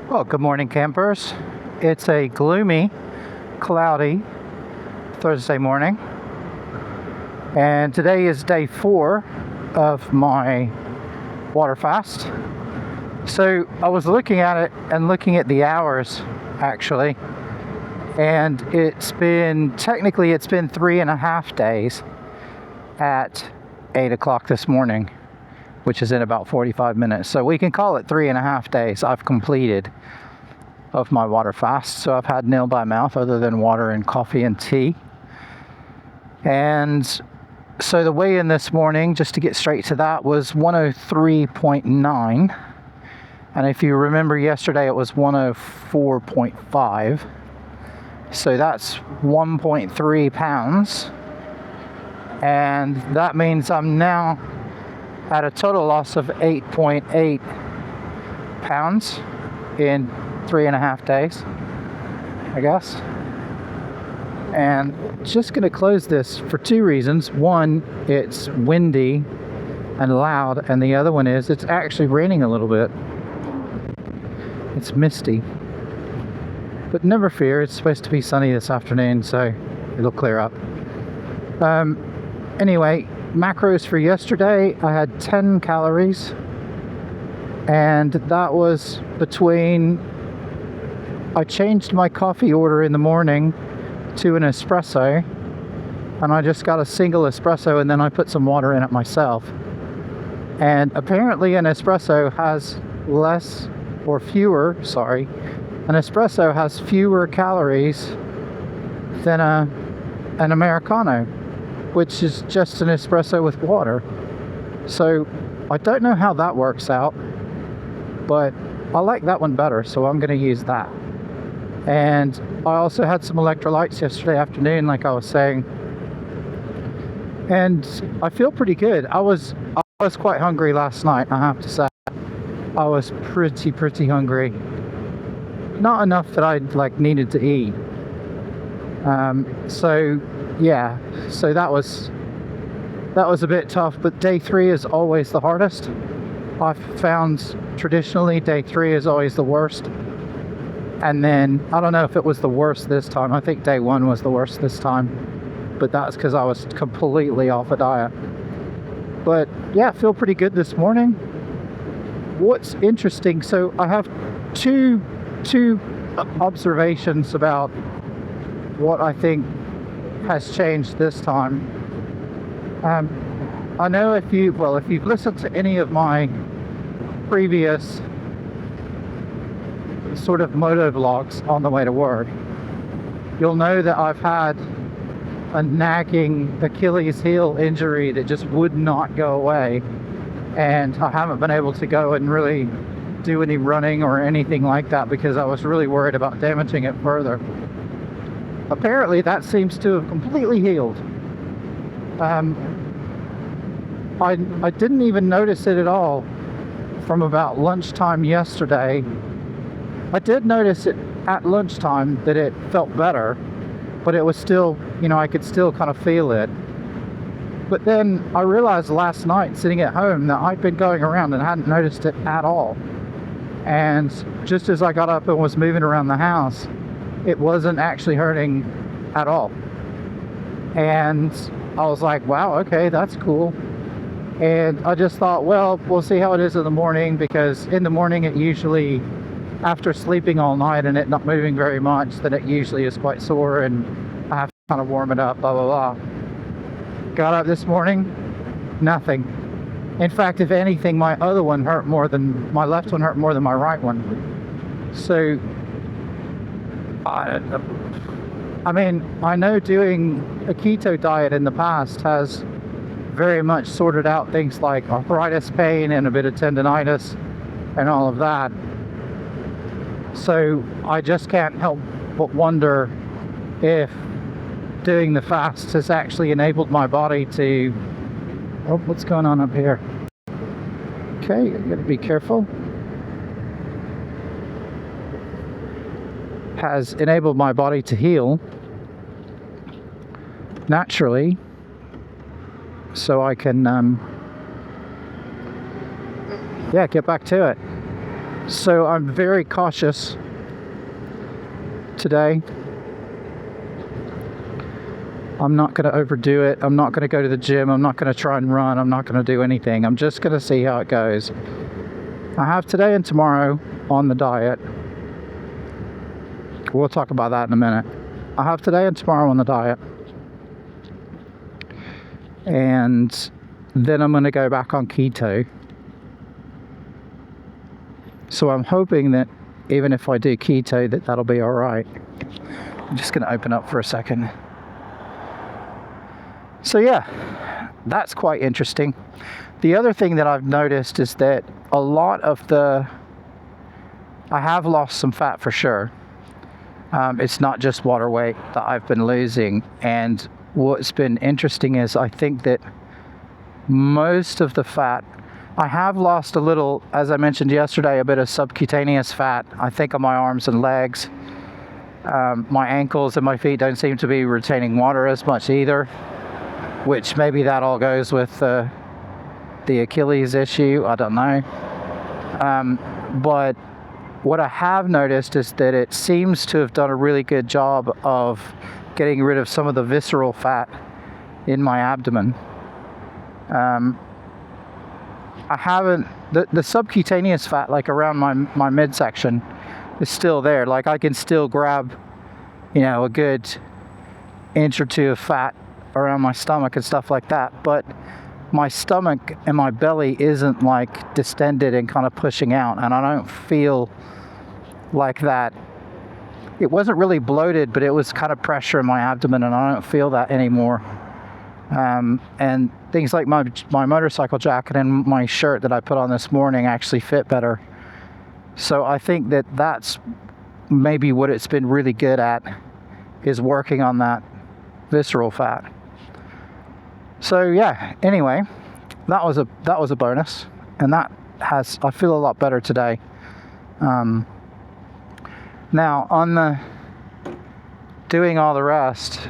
Well, good morning, campers. It's a gloomy, cloudy Thursday morning, and today is day 4 of my water fast. So I was looking at it and looking at the hours, actually, and it's been 3.5 days at 8 o'clock this morning, which is in about 45 minutes. So we can call it 3.5 days I've completed of my water fast. So I've had nil by mouth other than water and coffee and tea. And so the weigh-in this morning, just to get straight to that, was 103.9. And if you remember yesterday, it was 104.5. So that's 1.3 pounds. And that means I'm now at a total loss of 8.8 pounds in 3.5 days, I guess. And just going to close this for 2 reasons. One, it's windy and loud, and the other one is it's actually raining a little bit. It's misty. But never fear, it's supposed to be sunny this afternoon, so it'll clear up. Anyway, macros for yesterday, I had 10 calories, and that was between, I changed my coffee order in the morning to an espresso, and I just got a single espresso, and then I put some water in it myself. And apparently an espresso has fewer calories than an Americano, which is just an espresso with water. So I don't know how that works out, but I like that one better, so I'm going to use that. And I also had some electrolytes yesterday afternoon, like I was saying, and I feel pretty good. I was quite hungry last night, I have to say. I was pretty hungry. Not enough that I needed to eat. So that was a bit tough, but day 3 is always the hardest. I've found traditionally day 3 is always the worst. And then, I don't know if it was the worst this time. I think day 1 was the worst this time. But that's because I was completely off a diet. But yeah, I feel pretty good this morning. What's interesting, so I have two observations about what I think has changed this time. I know if you've listened to any of my previous sort of moto vlogs on the way to work, you'll know that I've had a nagging Achilles heel injury that just would not go away, and I haven't been able to go and really do any running or anything like that because I was really worried about damaging it further. Apparently that seems to have completely healed. I didn't even notice it at all from about lunchtime yesterday. I did notice it at lunchtime that it felt better, but it was still, I could still kind of feel it. But then I realized last night sitting at home that I'd been going around and hadn't noticed it at all. And just as I got up and was moving around the house, it wasn't actually hurting at all. And I was like, wow, okay, that's cool. And I just thought, well, we'll see how it is in the morning, because in the morning it usually, after sleeping all night and it not moving very much, then it usually is quite sore and I have to kind of warm it up, blah, blah, blah. Got up this morning, nothing. In fact, if anything, my left one hurt more than my right one. So, I know doing a keto diet in the past has very much sorted out things like arthritis pain and a bit of tendonitis and all of that. So I just can't help but wonder if doing the fast has actually enabled my body to... Oh, what's going on up here? Okay, I gotta be careful. Has enabled my body to heal naturally, so I can get back to it. So I'm very cautious today. I'm not going to overdo it. I'm not going to go to the gym. I'm not going to try and run. I'm not going to do anything. I'm just going to see how it goes. I have today and tomorrow on the diet. We'll talk about that in a minute. I have today and tomorrow on the diet. And then I'm going to go back on keto. So I'm hoping that even if I do keto, that'll be all right. I'm just going to open up for a second. So yeah, that's quite interesting. The other thing that I've noticed is that a lot of I have lost some fat for sure. It's not just water weight that I've been losing. And what's been interesting is I think that most of the fat, I have lost a little, as I mentioned yesterday, a bit of subcutaneous fat, I think, on my arms and legs. My ankles and my feet don't seem to be retaining water as much either, which maybe that all goes with the Achilles issue. I don't know. But what I have noticed is that it seems to have done a really good job of getting rid of some of the visceral fat in my abdomen. I haven't, the subcutaneous fat, like around my midsection, is still there. Like I can still grab, a good inch or two of fat around my stomach and stuff like that. But my stomach and my belly isn't like distended and kind of pushing out, and I don't feel like that. It wasn't really bloated, but it was kind of pressure in my abdomen, and I don't feel that anymore. And things like my motorcycle jacket and my shirt that I put on this morning actually fit better. So I think that that's maybe what it's been really good at, is working on that visceral fat. So yeah, anyway, that was a bonus, and I feel a lot better today. Now on the doing all the rest,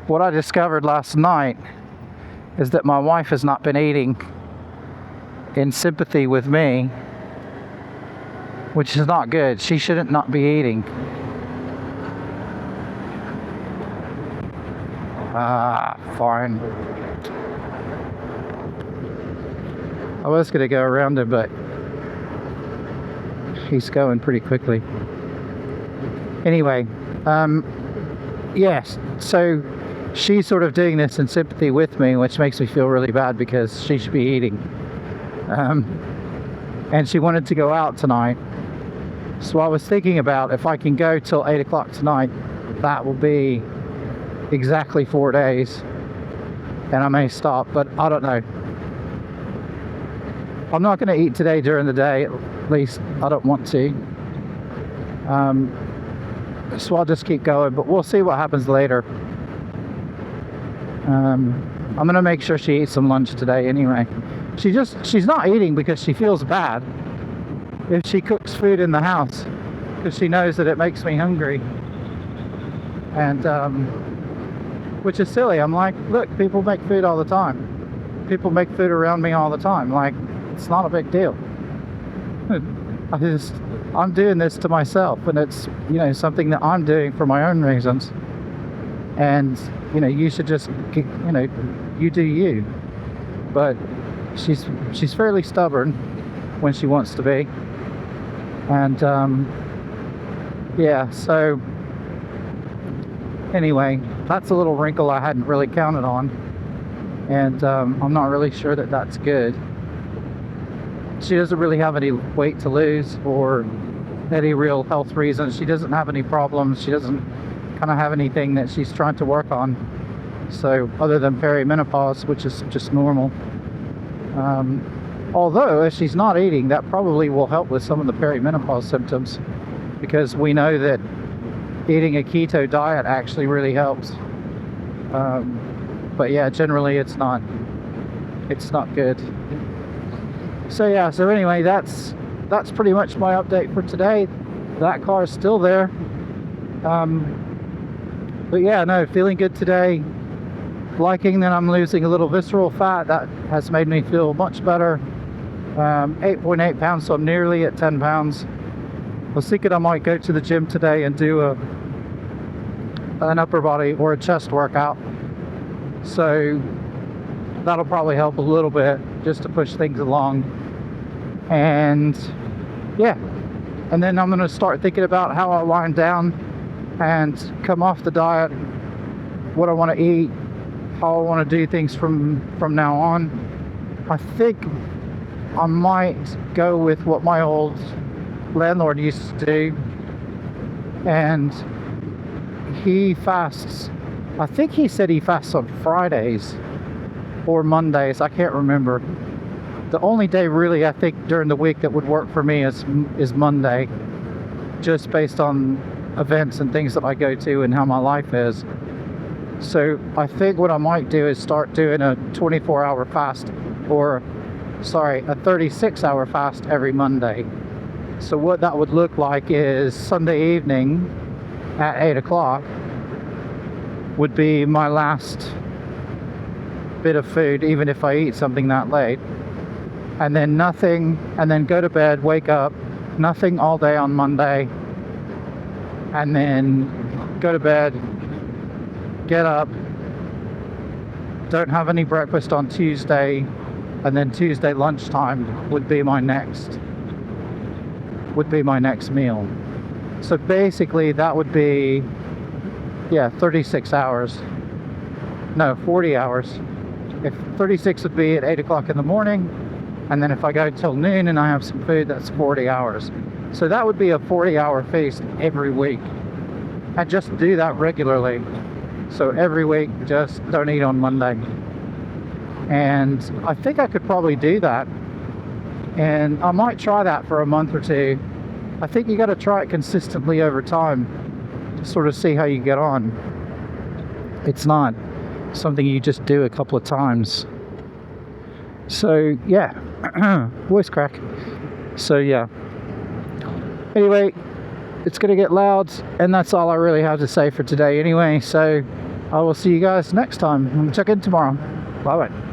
what I discovered last night is that my wife has not been eating in sympathy with me, which is not good. She shouldn't not be eating. Fine. I was going to go around him, but he's going pretty quickly. Anyway, yes, so she's sort of doing this in sympathy with me, which makes me feel really bad because she should be eating. And she wanted to go out tonight. So I was thinking about, if I can go till 8 o'clock tonight, that will be exactly 4 days. And I may stop, but I don't know. I'm not going to eat today during the day, at least I don't want to. So I'll just keep going, but we'll see what happens later. I'm going to make sure she eats some lunch today anyway. She's not eating because she feels bad if she cooks food in the house, because she knows that it makes me hungry. And which is silly. I'm like, look, people make food all the time. People make food around me all the time. Like, it's not a big deal. I'm doing this to myself, and it's, something that I'm doing for my own reasons. And, you should just, you do you. But she's fairly stubborn when she wants to be. And, yeah, so anyway, that's a little wrinkle I hadn't really counted on. And I'm not really sure that that's good. She doesn't really have any weight to lose or any real health reasons. She doesn't have any problems. She doesn't kind of have anything that she's trying to work on. So other than perimenopause, which is just normal. Although if she's not eating, that probably will help with some of the perimenopause symptoms, because we know that eating a keto diet actually really helps. But yeah, generally it's not good. So yeah, so anyway, that's pretty much my update for today. That car is still there. But yeah, no, feeling good today. Liking that I'm losing a little visceral fat. That has made me feel much better. 8.8 pounds, so I'm nearly at 10 pounds. I was thinking I might go to the gym today and do an upper body or a chest workout. So that'll probably help a little bit just to push things along. And yeah, and then I'm going to start thinking about how I wind down and come off the diet, what I want to eat, how I want to do things from now on. I think I might go with what my old landlord used to do, and he fasts. I think he said he fasts on Fridays or Mondays. I can't remember. The only day really I think during the week that would work for me is Monday, just based on events and things that I go to and how my life is. So I think what I might do is start doing a 24-hour fast, or sorry, a 36-hour fast every Monday. So what that would look like is Sunday evening at 8 o'clock would be my last bit of food, even if I eat something that late. And then nothing, and then go to bed, wake up, nothing all day on Monday, and then go to bed, get up, don't have any breakfast on Tuesday, and then Tuesday lunchtime would be my next meal. So basically that would be 36 hours. No, 40 hours. If 36 would be at 8 o'clock in the morning, and then if I go till noon and I have some food, that's 40 hours. So that would be a 40-hour feast every week. And just do that regularly. So every week, just don't eat on Monday. And I think I could probably do that. And I might try that for a month or two. I think you got to try it consistently over time to sort of see how you get on. It's not something you just do a couple of times. So yeah, voice crack. So yeah. Anyway, it's gonna get loud, and that's all I really have to say for today anyway. So I will see you guys next time. Check in tomorrow. Bye bye.